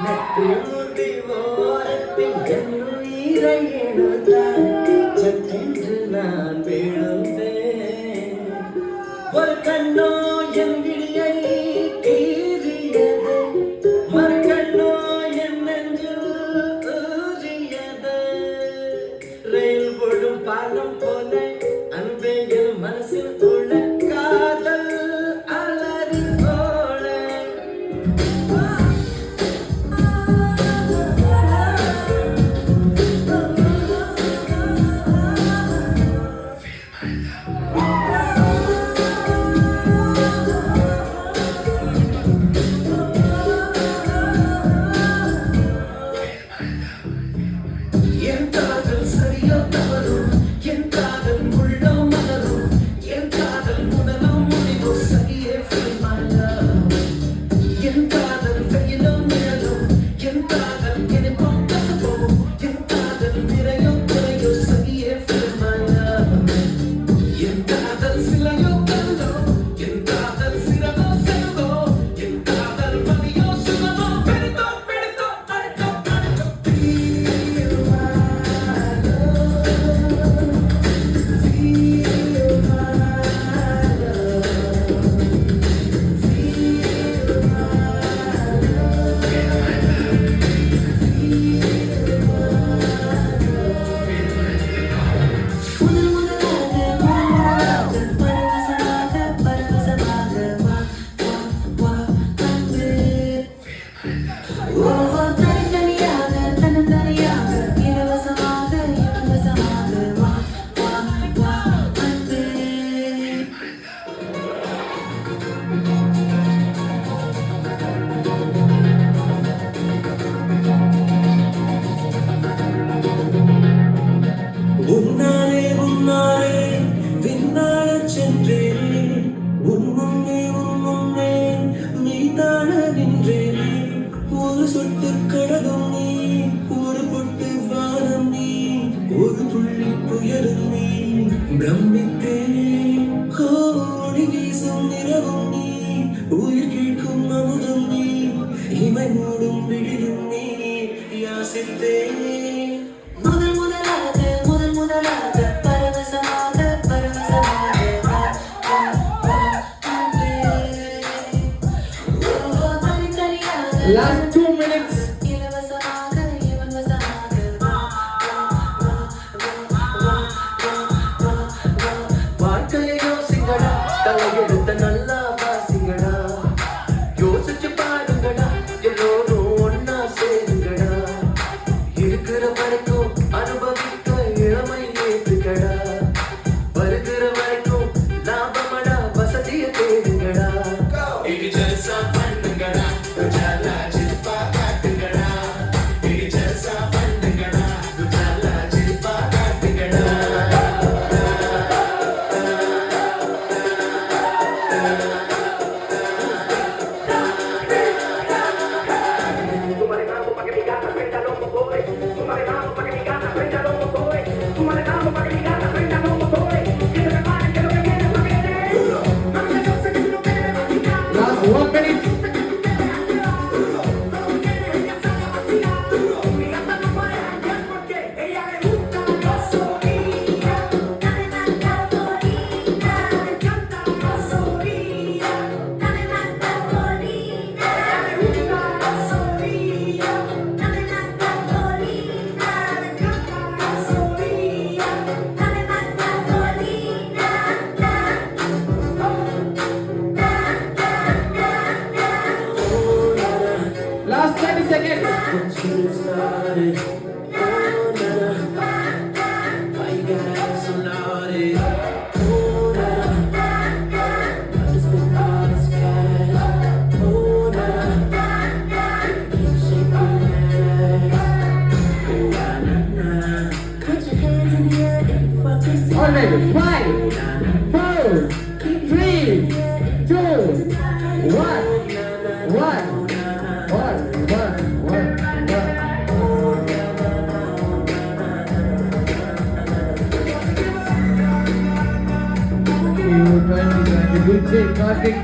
நெற்றி ஓரத்தில் என் உயிரை எழுந்தாய் சட்டென்று நான் விழுந்தேன். ஒரு கண்ணோ என் விழியை கீறியது, மறு கண்ணோ என் நெஞ்சில் ஊறியது. ரயில் போடும் பாலம் போல அன்பே என் மனசில் உள்ள காதல் அலறி போல. என் காதல் சரியோ தவறோ, என் காதல் முள்ளோ மலரோ, என் காதல் முதலோ முடிவோ, சரியே feel my love. என் காதல் வெயிலோ நிழலோ, என் காதல் இனிப்போ கசப்போ, என் காதல் நிறையோ குறையோ, சரியே feel my love. என் காதல் சிலையோ கல்லோ, என் காதல் சிறகோ செல்வோ, என் காதல் வலியோ சுகமோ, பிடித்தோ பிடித்தோ படித்தோ படித்தோ. உன்னாலே உன்னாலே விண்ணாடச் சென்றேனே, உன் முன்னே மீதாட நின்றேனே. ஒரு சொட்டு கடலும் நீ, ஒரு பொட்டு வானம் நீ, ஒரு துள்ளி புயலும் நீ. பிரமித்தேனே கோடி வீசும் நிறவும் நீ, உயிர் கேட்கும் அமுதம் நீ, இமை மூடும் விழியும் நீ. யாசித்தேனே முதலாக பரவசமாக வா வா வா அன்பே. தனித்தனியாக Last 2 minutes. இலவசமாக இவன் வசமாக வா வா வா வா வா வா வா. வாழ்க்கையை யோசிங்கடா, தலையெடுத்த நல்லா வாசிங்கடா, யோசிச்சு பாருங்கடா, எல்லோரும் ஒன்னா சேருங்கடா. இருக்கிற வரைக்கும் அனுபவிக்க இளமை ஏற்றுக்கடா, வருகிற வரைக்கும் லாபமடா, வசதிய தேடுங்கடா. இது ஜல்சா பண்ணுங்கடா, ஜாலா ஜில்பா காட்டுங்கடா. இது ஜல்சா பண்ணுங்கடா, ஜாலா ஜில்பா காட்டுங்கடா. Last 1 minute. Last 30 seconds. Once you get started, oh na na, why you gotta act so naughty? Oh na na, I just want all this cash. Oh na na, keep shaking that ass. Oh na na, put your hands in the air if you fucking see. All right, 5, 4, 3, 2, 1. Good day, Karthik.